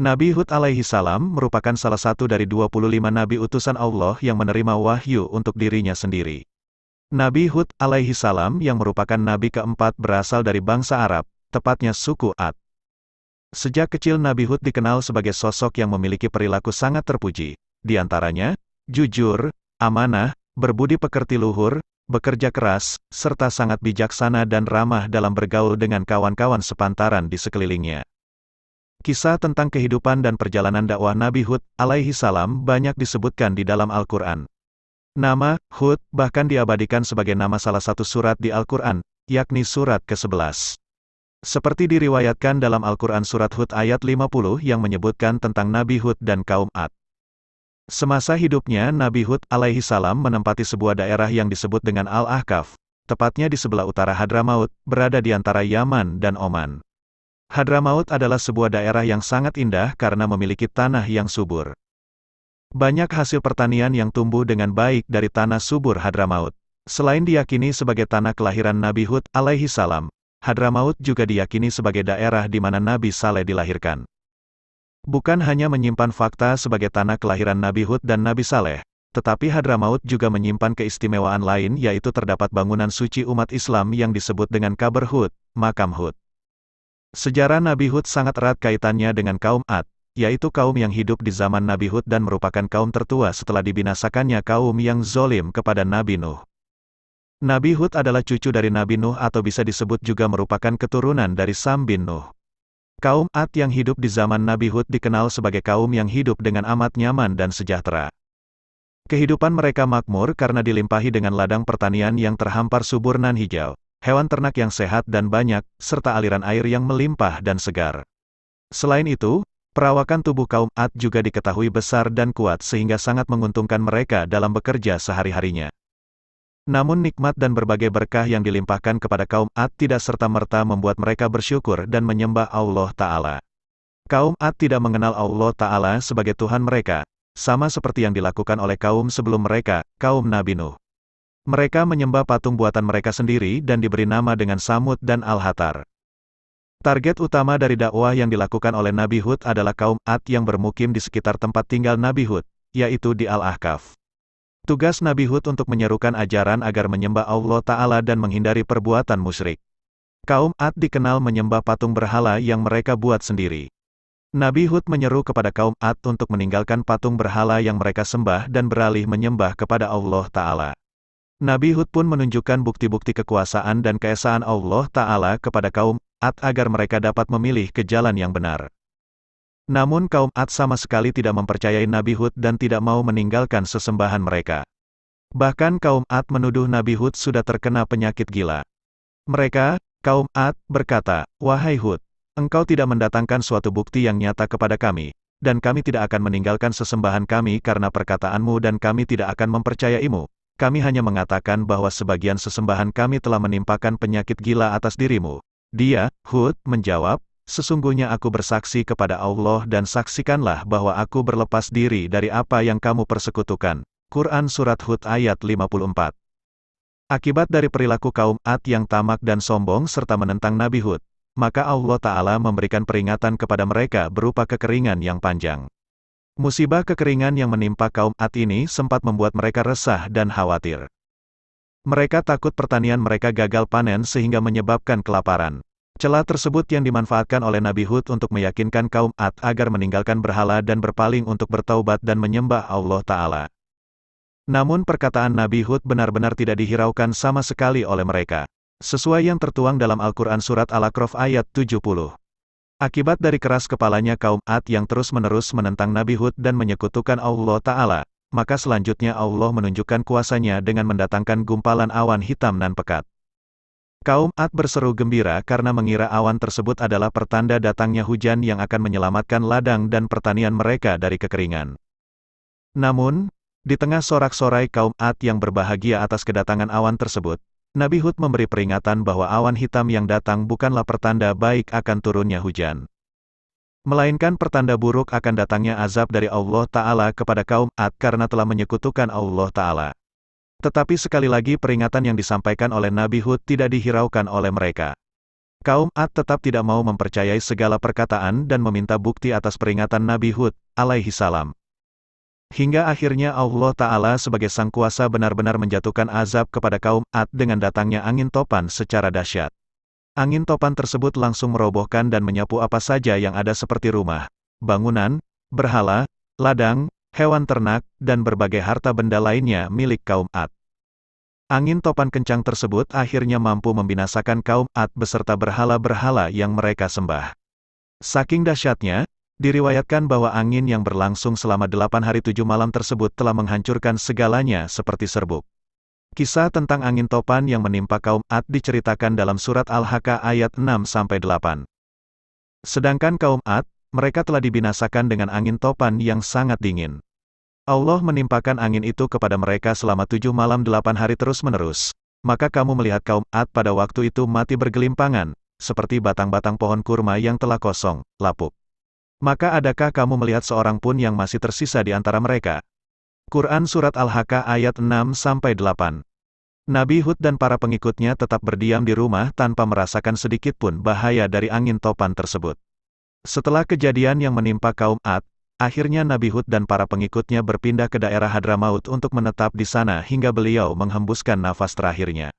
Nabi Hud alaihi salam merupakan salah satu dari 25 nabi utusan Allah yang menerima wahyu untuk dirinya sendiri. Nabi Hud alaihi salam yang merupakan nabi keempat berasal dari bangsa Arab, tepatnya suku Ad. Sejak kecil Nabi Hud dikenal sebagai sosok yang memiliki perilaku sangat terpuji. Di antaranya, jujur, amanah, berbudi pekerti luhur, bekerja keras, serta sangat bijaksana dan ramah dalam bergaul dengan kawan-kawan sepantaran di sekelilingnya. Kisah tentang kehidupan dan perjalanan dakwah Nabi Hud alaihi salam banyak disebutkan di dalam Al-Quran. Nama Hud bahkan diabadikan sebagai nama salah satu surat di Al-Quran, yakni surat ke-11. Seperti diriwayatkan dalam Al-Quran surat Hud ayat 50 yang menyebutkan tentang Nabi Hud dan kaum Ad. Semasa hidupnya Nabi Hud alaihi salam menempati sebuah daerah yang disebut dengan Al-Ahqaf, tepatnya di sebelah utara Hadramaut, berada di antara Yaman dan Oman. Hadramaut adalah sebuah daerah yang sangat indah karena memiliki tanah yang subur. Banyak hasil pertanian yang tumbuh dengan baik dari tanah subur Hadramaut. Selain diyakini sebagai tanah kelahiran Nabi Hud alaihi salam, Hadramaut juga diyakini sebagai daerah di mana Nabi Saleh dilahirkan. Bukan hanya menyimpan fakta sebagai tanah kelahiran Nabi Hud dan Nabi Saleh, tetapi Hadramaut juga menyimpan keistimewaan lain yaitu terdapat bangunan suci umat Islam yang disebut dengan Qabr Hud, makam Hud. Sejarah Nabi Hud sangat erat kaitannya dengan kaum Ad, yaitu kaum yang hidup di zaman Nabi Hud dan merupakan kaum tertua setelah dibinasakannya kaum yang zolim kepada Nabi Nuh. Nabi Hud adalah cucu dari Nabi Nuh atau bisa disebut juga merupakan keturunan dari Sam bin Nuh. Kaum Ad yang hidup di zaman Nabi Hud dikenal sebagai kaum yang hidup dengan amat nyaman dan sejahtera. Kehidupan mereka makmur karena dilimpahi dengan ladang pertanian yang terhampar subur nan hijau, hewan ternak yang sehat dan banyak, serta aliran air yang melimpah dan segar. Selain itu, perawakan tubuh kaum Ad juga diketahui besar dan kuat sehingga sangat menguntungkan mereka dalam bekerja sehari-harinya. Namun nikmat dan berbagai berkah yang dilimpahkan kepada kaum Ad tidak serta-merta membuat mereka bersyukur dan menyembah Allah Ta'ala. Kaum Ad tidak mengenal Allah Ta'ala sebagai Tuhan mereka, sama seperti yang dilakukan oleh kaum sebelum mereka, kaum Nabi Nuh. Mereka menyembah patung buatan mereka sendiri dan diberi nama dengan Samud dan Al-Hatar. Target utama dari dakwah yang dilakukan oleh Nabi Hud adalah kaum Ad yang bermukim di sekitar tempat tinggal Nabi Hud, yaitu di Al-Ahqaf. Tugas Nabi Hud untuk menyerukan ajaran agar menyembah Allah Ta'ala dan menghindari perbuatan musyrik. Kaum Ad dikenal menyembah patung berhala yang mereka buat sendiri. Nabi Hud menyeru kepada kaum Ad untuk meninggalkan patung berhala yang mereka sembah dan beralih menyembah kepada Allah Ta'ala. Nabi Hud pun menunjukkan bukti-bukti kekuasaan dan keesaan Allah Ta'ala kepada kaum Ad agar mereka dapat memilih ke jalan yang benar. Namun kaum Ad sama sekali tidak mempercayai Nabi Hud dan tidak mau meninggalkan sesembahan mereka. Bahkan kaum Ad menuduh Nabi Hud sudah terkena penyakit gila. Mereka, kaum Ad, berkata, "Wahai Hud, engkau tidak mendatangkan suatu bukti yang nyata kepada kami, dan kami tidak akan meninggalkan sesembahan kami karena perkataanmu dan kami tidak akan mempercayaimu. Kami hanya mengatakan bahwa sebagian sesembahan kami telah menimpakan penyakit gila atas dirimu." Dia, Hud, menjawab, "Sesungguhnya aku bersaksi kepada Allah dan saksikanlah bahwa aku berlepas diri dari apa yang kamu persekutukan." Quran Surat Hud ayat 54. Akibat dari perilaku kaum Ad yang tamak dan sombong serta menentang Nabi Hud, maka Allah Ta'ala memberikan peringatan kepada mereka berupa kekeringan yang panjang. Musibah kekeringan yang menimpa kaum Ad ini sempat membuat mereka resah dan khawatir. Mereka takut pertanian mereka gagal panen sehingga menyebabkan kelaparan. Celah tersebut yang dimanfaatkan oleh Nabi Hud untuk meyakinkan kaum Ad agar meninggalkan berhala dan berpaling untuk bertaubat dan menyembah Allah Ta'ala. Namun perkataan Nabi Hud benar-benar tidak dihiraukan sama sekali oleh mereka. Sesuai yang tertuang dalam Al-Quran Surat Al-A'raf ayat 70. Akibat dari keras kepalanya kaum Ad yang terus-menerus menentang Nabi Hud dan menyekutukan Allah Ta'ala, maka selanjutnya Allah menunjukkan kuasanya dengan mendatangkan gumpalan awan hitam nan pekat. Kaum Ad berseru gembira karena mengira awan tersebut adalah pertanda datangnya hujan yang akan menyelamatkan ladang dan pertanian mereka dari kekeringan. Namun, di tengah sorak-sorai kaum Ad yang berbahagia atas kedatangan awan tersebut, Nabi Hud memberi peringatan bahwa awan hitam yang datang bukanlah pertanda baik akan turunnya hujan, melainkan pertanda buruk akan datangnya azab dari Allah Ta'ala kepada kaum Ad karena telah menyekutukan Allah Ta'ala. Tetapi sekali lagi peringatan yang disampaikan oleh Nabi Hud tidak dihiraukan oleh mereka. Kaum Ad tetap tidak mau mempercayai segala perkataan dan meminta bukti atas peringatan Nabi Hud, alaihi salam. Hingga akhirnya Allah Ta'ala sebagai Sang Kuasa benar-benar menjatuhkan azab kepada kaum Ad dengan datangnya angin topan secara dahsyat. Angin topan tersebut langsung merobohkan dan menyapu apa saja yang ada seperti rumah, bangunan, berhala, ladang, hewan ternak, dan berbagai harta benda lainnya milik kaum Ad. Angin topan kencang tersebut akhirnya mampu membinasakan kaum Ad beserta berhala-berhala yang mereka sembah. Saking dahsyatnya, diriwayatkan bahwa angin yang berlangsung selama 8 hari 7 malam tersebut telah menghancurkan segalanya seperti serbuk. Kisah tentang angin topan yang menimpa kaum Ad diceritakan dalam surat Al-Haqqah ayat 6-8. Sedangkan kaum Ad, mereka telah dibinasakan dengan angin topan yang sangat dingin. Allah menimpakan angin itu kepada mereka selama 7 malam 8 hari terus-menerus. Maka kamu melihat kaum Ad pada waktu itu mati bergelimpangan, seperti batang-batang pohon kurma yang telah kosong, lapuk. Maka adakah kamu melihat seorang pun yang masih tersisa di antara mereka? Quran Surat Al-Haqqah ayat 6-8. Nabi Hud dan para pengikutnya tetap berdiam di rumah tanpa merasakan sedikit pun bahaya dari angin topan tersebut. Setelah kejadian yang menimpa kaum Ad, akhirnya Nabi Hud dan para pengikutnya berpindah ke daerah Hadramaut untuk menetap di sana hingga beliau menghembuskan nafas terakhirnya.